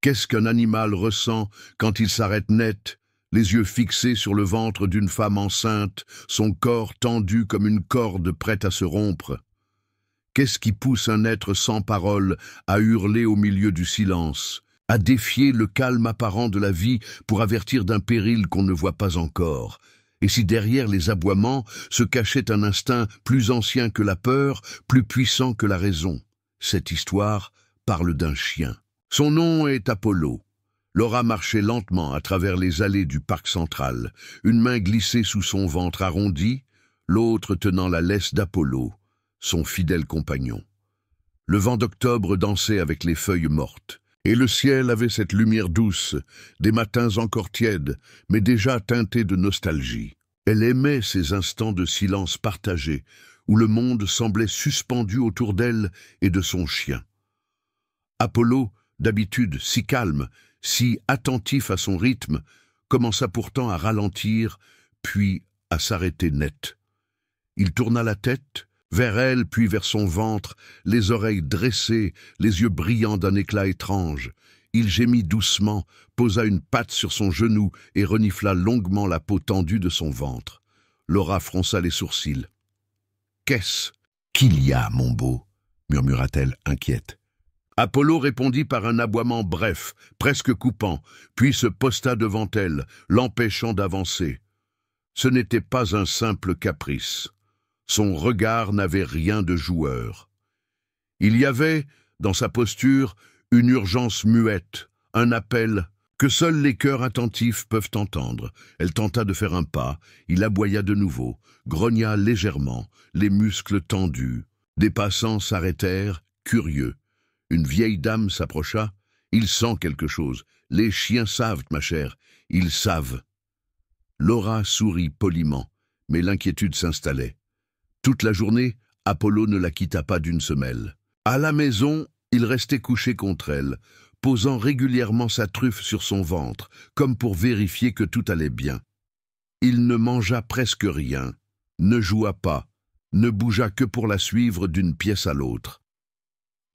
Qu'est-ce qu'un animal ressent quand il s'arrête net, les yeux fixés sur le ventre d'une femme enceinte, son corps tendu comme une corde prête à se rompre? Qu'est-ce qui pousse un être sans parole à hurler au milieu du silence, à défier le calme apparent de la vie pour avertir d'un péril qu'on ne voit pas encore? Et si derrière les aboiements se cachait un instinct plus ancien que la peur, plus puissant que la raison? Cette histoire parle d'un chien. Son nom est Apollo. Laura marchait lentement à travers les allées du parc central, une main glissée sous son ventre arrondi, l'autre tenant la laisse d'Apollo, son fidèle compagnon. Le vent d'octobre dansait avec les feuilles mortes, et le ciel avait cette lumière douce, des matins encore tièdes, mais déjà teintés de nostalgie. Elle aimait ces instants de silence partagé, où le monde semblait suspendu autour d'elle et de son chien. Apollo, d'habitude si calme, si attentif à son rythme, commença pourtant à ralentir, puis à s'arrêter net. Il tourna la tête, vers elle puis vers son ventre, les oreilles dressées, les yeux brillants d'un éclat étrange. Il gémit doucement, posa une patte sur son genou et renifla longuement la peau tendue de son ventre. Laura fronça les sourcils. « Qu'est-ce qu'il y a, mon beau ?» murmura-t-elle inquiète. Apollo répondit par un aboiement bref, presque coupant, puis se posta devant elle, l'empêchant d'avancer. Ce n'était pas un simple caprice. Son regard n'avait rien de joueur. Il y avait, dans sa posture, une urgence muette, un appel que seuls les cœurs attentifs peuvent entendre. Elle tenta de faire un pas, il aboya de nouveau, grogna légèrement, les muscles tendus. Des passants s'arrêtèrent, curieux. Une vieille dame s'approcha. « Il sent quelque chose. Les chiens savent, ma chère, ils savent. » Laura sourit poliment, mais l'inquiétude s'installait. Toute la journée, Apollo ne la quitta pas d'une semelle. À la maison, il restait couché contre elle, posant régulièrement sa truffe sur son ventre, comme pour vérifier que tout allait bien. Il ne mangea presque rien, ne joua pas, ne bougea que pour la suivre d'une pièce à l'autre.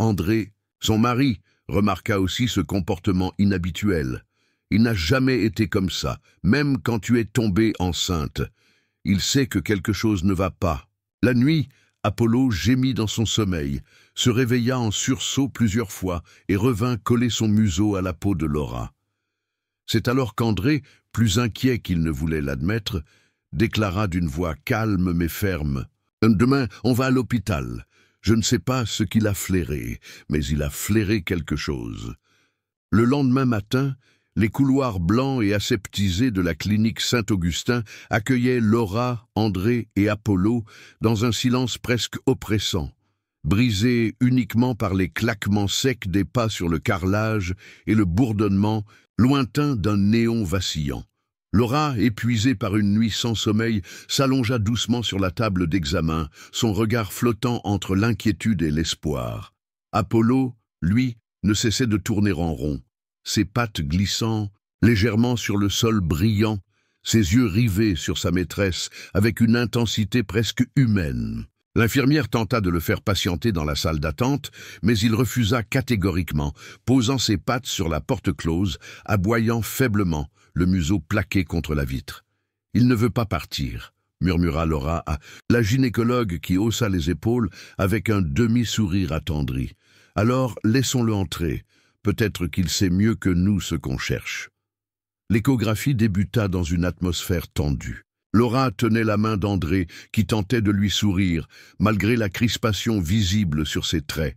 André, son mari, remarqua aussi ce comportement inhabituel. Il n'a jamais été comme ça, même quand tu es tombée enceinte. Il sait que quelque chose ne va pas. La nuit, Apollo gémit dans son sommeil, se réveilla en sursaut plusieurs fois et revint coller son museau à la peau de Laura. C'est alors qu'André, plus inquiet qu'il ne voulait l'admettre, déclara d'une voix calme mais ferme « Demain, on va à l'hôpital. Je ne sais pas ce qu'il a flairé, mais il a flairé quelque chose. » Le lendemain matin, les couloirs blancs et aseptisés de la clinique Saint-Augustin accueillaient Laura, André et Apollo dans un silence presque oppressant, brisé uniquement par les claquements secs des pas sur le carrelage et le bourdonnement lointain d'un néon vacillant. Laura, épuisée par une nuit sans sommeil, s'allongea doucement sur la table d'examen, son regard flottant entre l'inquiétude et l'espoir. Apollo, lui, ne cessait de tourner en rond, ses pattes glissant légèrement sur le sol brillant, ses yeux rivés sur sa maîtresse avec une intensité presque humaine. L'infirmière tenta de le faire patienter dans la salle d'attente, mais il refusa catégoriquement, posant ses pattes sur la porte close, aboyant faiblement, le museau plaqué contre la vitre. « Il ne veut pas partir », murmura Laura à la gynécologue qui haussa les épaules avec un demi-sourire attendri. « Alors, laissons-le entrer. Peut-être qu'il sait mieux que nous ce qu'on cherche. » L'échographie débuta dans une atmosphère tendue. Laura tenait la main d'André qui tentait de lui sourire, malgré la crispation visible sur ses traits.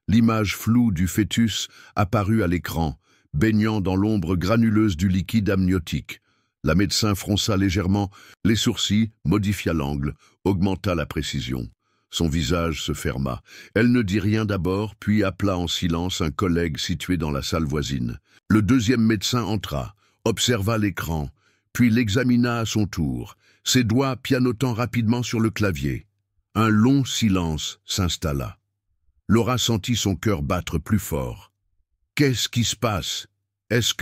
L'image floue du fœtus apparut à l'écran, baignant dans l'ombre granuleuse du liquide amniotique. La médecin fronça légèrement les sourcils, modifia l'angle, augmenta la précision. Son visage se ferma. Elle ne dit rien d'abord, puis appela en silence un collègue situé dans la salle voisine. Le deuxième médecin entra, observa l'écran, puis l'examina à son tour, ses doigts pianotant rapidement sur le clavier. Un long silence s'installa. Laura sentit son cœur battre plus fort. Qu'est-ce qui se passe? Est-ce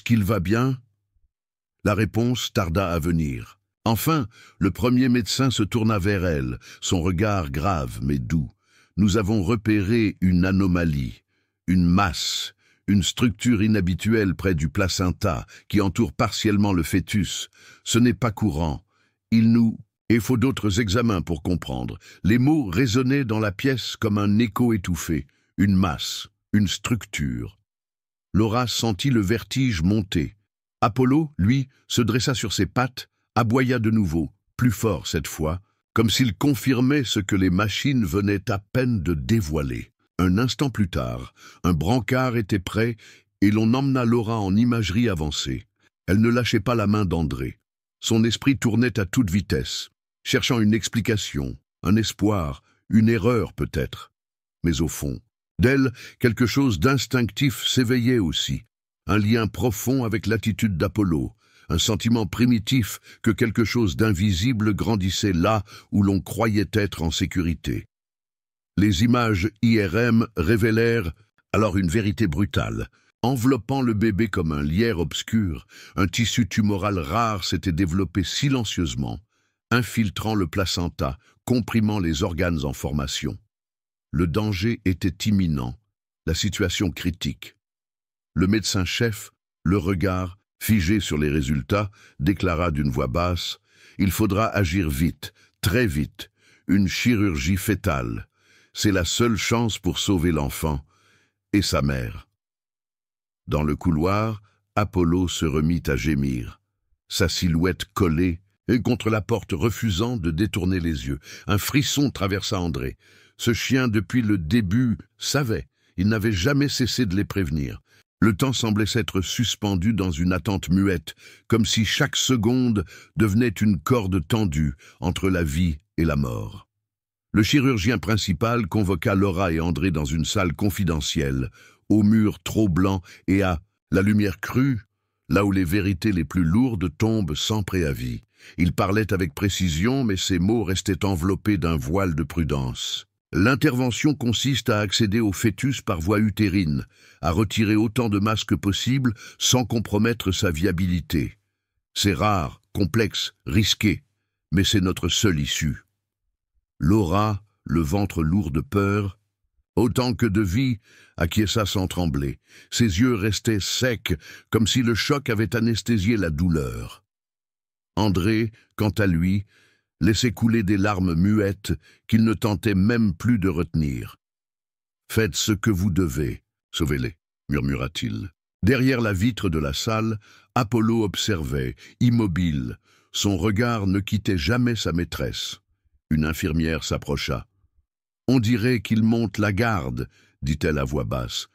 qu'il va bien? La réponse tarda à venir. Enfin, le premier médecin se tourna vers elle, son regard grave mais doux. Nous avons repéré une anomalie, une masse, une structure inhabituelle près du placenta qui entoure partiellement le fœtus. Ce n'est pas courant. Il faut d'autres examens pour comprendre. Les mots résonnaient dans la pièce comme un écho étouffé, une masse, une structure. Laura sentit le vertige monter. Apollo, lui, se dressa sur ses pattes, aboya de nouveau, plus fort cette fois, comme s'il confirmait ce que les machines venaient à peine de dévoiler. Un instant plus tard, un brancard était prêt et l'on emmena Laura en imagerie avancée. Elle ne lâchait pas la main d'André. Son esprit tournait à toute vitesse, cherchant une explication, un espoir, une erreur peut-être. Mais au fond, d'elle, quelque chose d'instinctif s'éveillait aussi, un lien profond avec l'attitude d'Apollo, un sentiment primitif que quelque chose d'invisible grandissait là où l'on croyait être en sécurité. Les images IRM révélèrent alors une vérité brutale. Enveloppant le bébé comme un lierre obscur, un tissu tumoral rare s'était développé silencieusement, infiltrant le placenta, comprimant les organes en formation. Le danger était imminent, la situation critique. Le médecin-chef, le regard figé sur les résultats, déclara d'une voix basse « Il faudra agir vite, très vite, une chirurgie fœtale. C'est la seule chance pour sauver l'enfant et sa mère. » Dans le couloir, Apollo se remit à gémir, sa silhouette collée et contre la porte refusant de détourner les yeux. Un frisson traversa André. Ce chien, depuis le début, savait. Il n'avait jamais cessé de les prévenir. Le temps semblait s'être suspendu dans une attente muette, comme si chaque seconde devenait une corde tendue entre la vie et la mort. Le chirurgien principal convoqua Laura et André dans une salle confidentielle, aux murs trop blancs et à la lumière crue, là où les vérités les plus lourdes tombent sans préavis. Il parlait avec précision, mais ses mots restaient enveloppés d'un voile de prudence. L'intervention consiste à accéder au fœtus par voie utérine, à retirer autant de masse que possible sans compromettre sa viabilité. C'est rare, complexe, risqué, mais c'est notre seule issue. Laura, le ventre lourd de peur, autant que de vie, acquiesça sans trembler. Ses yeux restaient secs, comme si le choc avait anesthésié la douleur. André, quant à lui, laissait couler des larmes muettes qu'il ne tentait même plus de retenir. « Faites ce que vous devez, sauvez-les », murmura-t-il. Derrière la vitre de la salle, Apollo observait, immobile. Son regard ne quittait jamais sa maîtresse. Une infirmière s'approcha. « On dirait qu'il monte la garde », dit-elle à voix basse,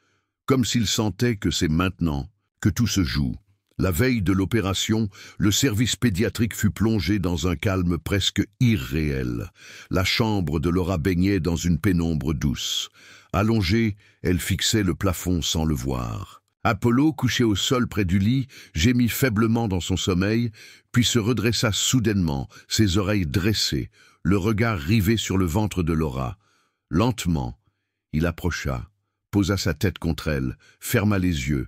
comme s'il sentait que c'est maintenant que tout se joue. La veille de l'opération, le service pédiatrique fut plongé dans un calme presque irréel. La chambre de Laura baignait dans une pénombre douce. Allongée, elle fixait le plafond sans le voir. Apollo, couché au sol près du lit, gémit faiblement dans son sommeil, puis se redressa soudainement, ses oreilles dressées, le regard rivé sur le ventre de Laura. Lentement, il approcha, posa sa tête contre elle, ferma les yeux,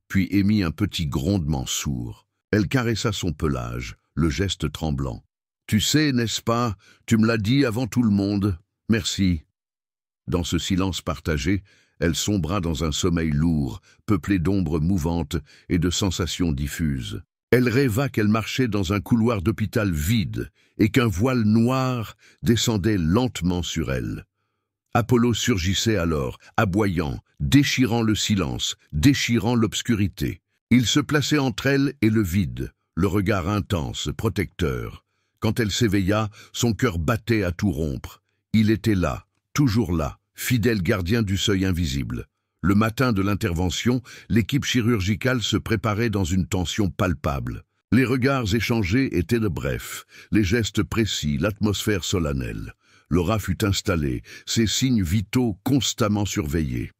puis émit un petit grondement sourd. Elle caressa son pelage, le geste tremblant. « Tu sais, n'est-ce pas, tu me l'as dit avant tout le monde. Merci. » Dans ce silence partagé, elle sombra dans un sommeil lourd, peuplé d'ombres mouvantes et de sensations diffuses. Elle rêva qu'elle marchait dans un couloir d'hôpital vide et qu'un voile noir descendait lentement sur elle. Apollo surgissait alors, aboyant, déchirant le silence, déchirant l'obscurité. Il se plaçait entre elle et le vide, le regard intense, protecteur. Quand elle s'éveilla, son cœur battait à tout rompre. Il était là, toujours là, fidèle gardien du seuil invisible. Le matin de l'intervention, l'équipe chirurgicale se préparait dans une tension palpable. Les regards échangés étaient de brefs, les gestes précis, l'atmosphère solennelle. Laura fut installée, ses signes vitaux constamment surveillés.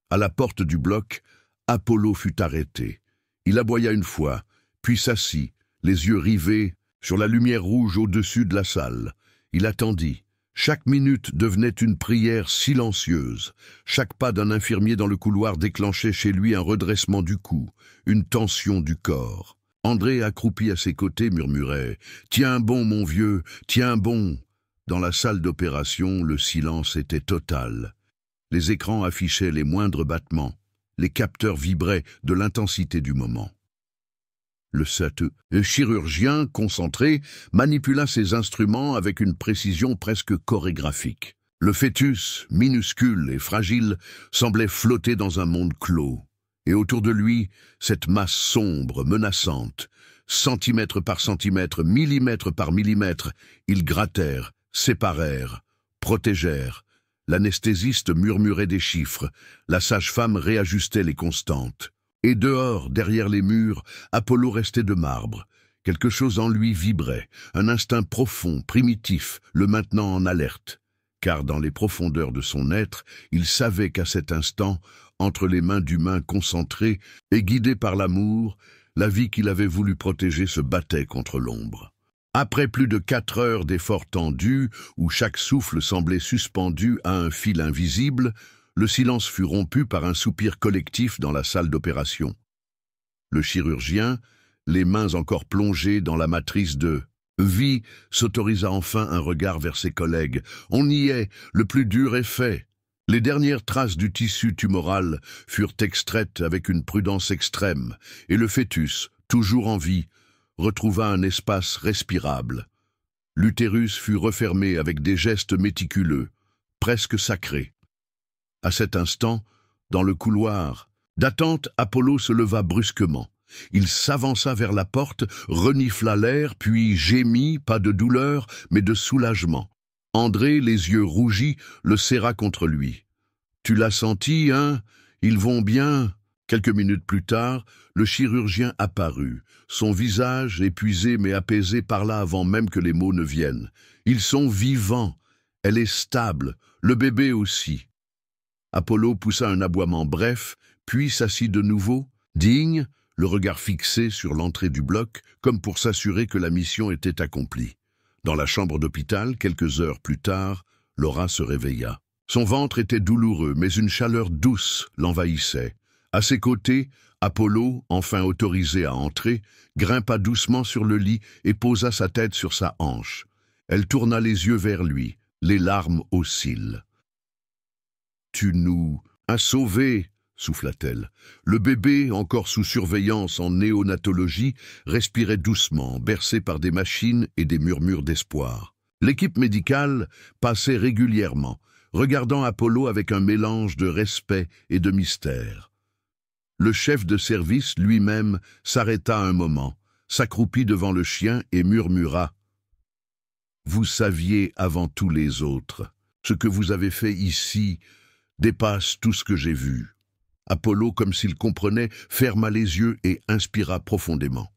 À la porte du bloc, Apollo fut arrêté. Il aboya une fois, puis s'assit, les yeux rivés sur la lumière rouge au-dessus de la salle. Il attendit. Chaque minute devenait une prière silencieuse. Chaque pas d'un infirmier dans le couloir déclenchait chez lui un redressement du cou, une tension du corps. André, accroupi à ses côtés, murmurait « Tiens bon, mon vieux, tiens bon !» Dans la salle d'opération, le silence était total. Les écrans affichaient les moindres battements, les capteurs vibraient de l'intensité du moment. Le chirurgien, concentré, manipula ses instruments avec une précision presque chorégraphique. Le fœtus, minuscule et fragile, semblait flotter dans un monde clos. Et autour de lui, cette masse sombre, menaçante. Centimètre par centimètre, millimètre par millimètre, ils grattèrent, séparèrent, protégèrent. L'anesthésiste murmurait des chiffres, la sage-femme réajustait les constantes. Et dehors, derrière les murs, Apollo restait de marbre. Quelque chose en lui vibrait, un instinct profond, primitif, le maintenant en alerte. Car dans les profondeurs de son être, il savait qu'à cet instant, entre les mains d'humains concentrés et guidés par l'amour, la vie qu'il avait voulu protéger se battait contre l'ombre. Après plus de 4 heures d'efforts tendus, où chaque souffle semblait suspendu à un fil invisible, le silence fut rompu par un soupir collectif dans la salle d'opération. Le chirurgien, les mains encore plongées dans la matrice de vie, s'autorisa enfin un regard vers ses collègues. On y est, le plus dur est fait. Les dernières traces du tissu tumoral furent extraites avec une prudence extrême, et le fœtus, toujours en vie, retrouva un espace respirable. L'utérus fut refermé avec des gestes méticuleux, presque sacrés. À cet instant, dans le couloir d'attente, Apollo se leva brusquement. Il s'avança vers la porte, renifla l'air, puis gémit, pas de douleur, mais de soulagement. André, les yeux rougis, le serra contre lui. « Tu l'as senti, hein? Ils vont bien ?» Quelques minutes plus tard, le chirurgien apparut. Son visage, épuisé mais apaisé, parla avant même que les mots ne viennent. « Ils sont vivants. Elle est stable. Le bébé aussi. » Apollo poussa un aboiement bref, puis s'assit de nouveau, digne, le regard fixé sur l'entrée du bloc, comme pour s'assurer que la mission était accomplie. Dans la chambre d'hôpital, quelques heures plus tard, Laura se réveilla. Son ventre était douloureux, mais une chaleur douce l'envahissait. À ses côtés, Apollo, enfin autorisé à entrer, grimpa doucement sur le lit et posa sa tête sur sa hanche. Elle tourna les yeux vers lui, les larmes aux cils. « Tu nous as sauvés !» souffla-t-elle. Le bébé, encore sous surveillance en néonatologie, respirait doucement, bercé par des machines et des murmures d'espoir. L'équipe médicale passait régulièrement, regardant Apollo avec un mélange de respect et de mystère. Le chef de service lui-même s'arrêta un moment, s'accroupit devant le chien et murmura « Vous saviez avant tous les autres. Ce que vous avez fait ici dépasse tout ce que j'ai vu. » Apollo, comme s'il comprenait, ferma les yeux et inspira profondément.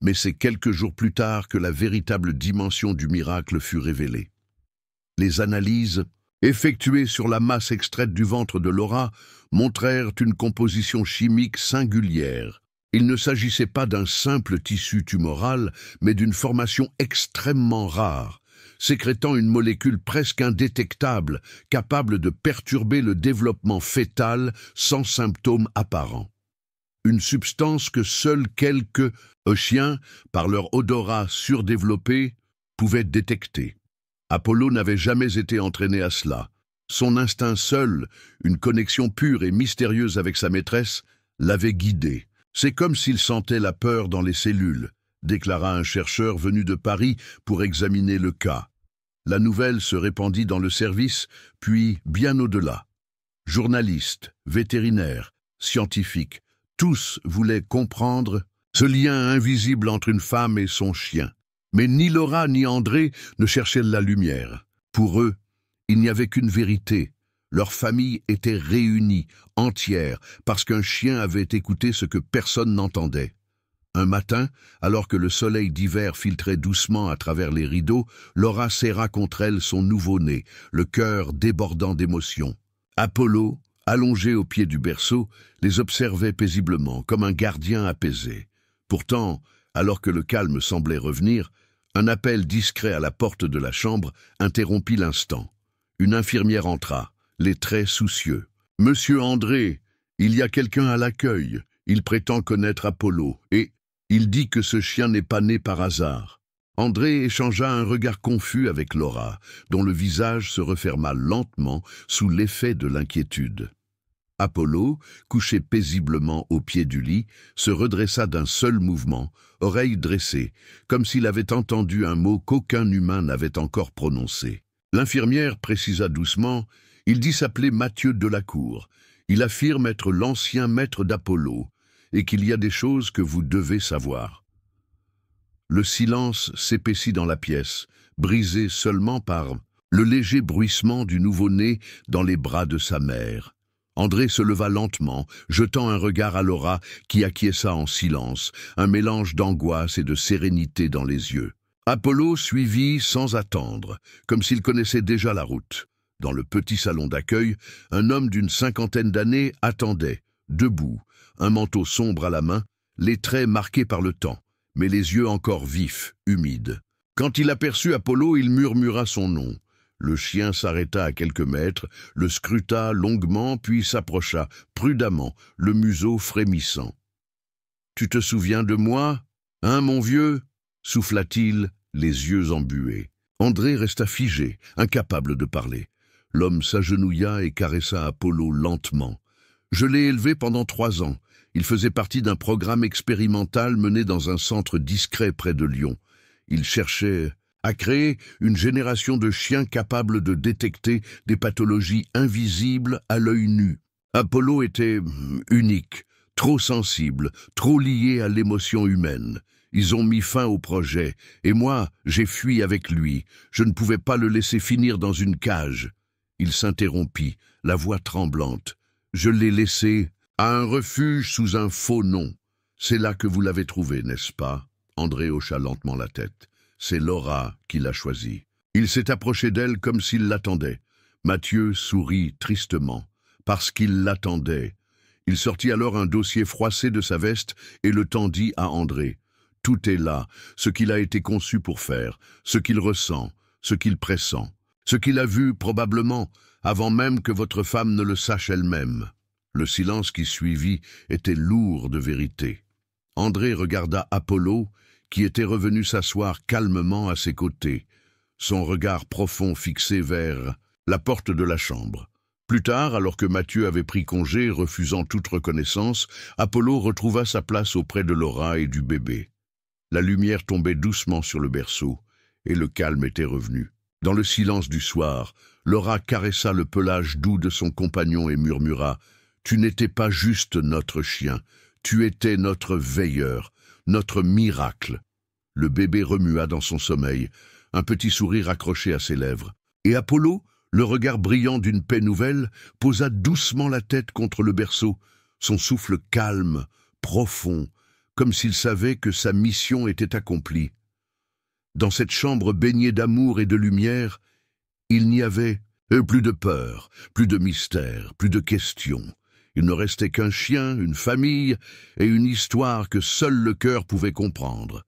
Mais c'est quelques jours plus tard que la véritable dimension du miracle fut révélée. Les analyses, effectuées sur la masse extraite du ventre de Laura, montrèrent une composition chimique singulière. Il ne s'agissait pas d'un simple tissu tumoral, mais d'une formation extrêmement rare, sécrétant une molécule presque indétectable, capable de perturber le développement fœtal sans symptômes apparents. Une substance que seuls quelques chiens, par leur odorat surdéveloppé, pouvaient détecter. Apollo n'avait jamais été entraîné à cela. Son instinct seul, une connexion pure et mystérieuse avec sa maîtresse, l'avait guidé. C'est comme s'il sentait la peur dans les cellules, déclara un chercheur venu de Paris pour examiner le cas. La nouvelle se répandit dans le service, puis bien au-delà. Journalistes, vétérinaires, scientifiques, tous voulaient comprendre ce lien invisible entre une femme et son chien. Mais ni Laura ni André ne cherchaient la lumière. Pour eux, il n'y avait qu'une vérité. Leur famille était réunie, entière, parce qu'un chien avait écouté ce que personne n'entendait. Un matin, alors que le soleil d'hiver filtrait doucement à travers les rideaux, Laura serra contre elle son nouveau-né, le cœur débordant d'émotion. Apollo, allongé au pied du berceau, les observait paisiblement, comme un gardien apaisé. Pourtant, alors que le calme semblait revenir, un appel discret à la porte de la chambre interrompit l'instant. Une infirmière entra, les traits soucieux. « Monsieur André, il y a quelqu'un à l'accueil. Il prétend connaître Apollo, et il dit que ce chien n'est pas né par hasard. » André échangea un regard confus avec Laura, dont le visage se referma lentement sous l'effet de l'inquiétude. Apollo, couché paisiblement au pied du lit, se redressa d'un seul mouvement, oreilles dressées, comme s'il avait entendu un mot qu'aucun humain n'avait encore prononcé. L'infirmière précisa doucement, « Il dit s'appeler Mathieu Delacour. Il affirme être l'ancien maître d'Apollo, et qu'il y a des choses que vous devez savoir. » Le silence s'épaissit dans la pièce, brisé seulement par le léger bruissement du nouveau-né dans les bras de sa mère. André se leva lentement, jetant un regard à Laura qui acquiesça en silence, un mélange d'angoisse et de sérénité dans les yeux. Apollo suivit sans attendre, comme s'il connaissait déjà la route. Dans le petit salon d'accueil, un homme d'une 50aine d'années attendait, debout, un manteau sombre à la main, les traits marqués par le temps, mais les yeux encore vifs, humides. Quand il aperçut Apollo, il murmura son nom. Le chien s'arrêta à quelques mètres, le scruta longuement, puis s'approcha, prudemment, le museau frémissant. « Tu te souviens de moi, hein, mon vieux ?» souffla-t-il, les yeux embués. André resta figé, incapable de parler. L'homme s'agenouilla et caressa Apollo lentement. « Je l'ai élevé pendant 3 ans. Il faisait partie d'un programme expérimental mené dans un centre discret près de Lyon. Il cherchait à créer une génération de chiens capables de détecter des pathologies invisibles à l'œil nu. Apollo était unique, trop sensible, trop lié à l'émotion humaine. Ils ont mis fin au projet, et moi, j'ai fui avec lui. Je ne pouvais pas le laisser finir dans une cage. » Il s'interrompit, la voix tremblante. « Je l'ai laissé à un refuge sous un faux nom. C'est là que vous l'avez trouvé, n'est-ce pas ?» André hocha lentement la tête. C'est Laura qui l'a choisi. Il s'est approché d'elle comme s'il l'attendait. Mathieu sourit tristement, parce qu'il l'attendait. Il sortit alors un dossier froissé de sa veste et le tendit à André. Tout est là, ce qu'il a été conçu pour faire, ce qu'il ressent, ce qu'il pressent, ce qu'il a vu probablement, avant même que votre femme ne le sache elle-même. Le silence qui suivit était lourd de vérité. André regarda Apollo, qui était revenu s'asseoir calmement à ses côtés, son regard profond fixé vers la porte de la chambre. Plus tard, alors que Mathieu avait pris congé, refusant toute reconnaissance, Apollo retrouva sa place auprès de Laura et du bébé. La lumière tombait doucement sur le berceau, et le calme était revenu. Dans le silence du soir, Laura caressa le pelage doux de son compagnon et murmura « Tu n'étais pas juste notre chien, tu étais notre veilleur, notre miracle. » Le bébé remua dans son sommeil, un petit sourire accroché à ses lèvres. Et Apollo, le regard brillant d'une paix nouvelle, posa doucement la tête contre le berceau, son souffle calme, profond, comme s'il savait que sa mission était accomplie. Dans cette chambre baignée d'amour et de lumière, il n'y avait plus de peur, plus de mystère, plus de questions. Il ne restait qu'un chien, une famille et une histoire que seul le cœur pouvait comprendre.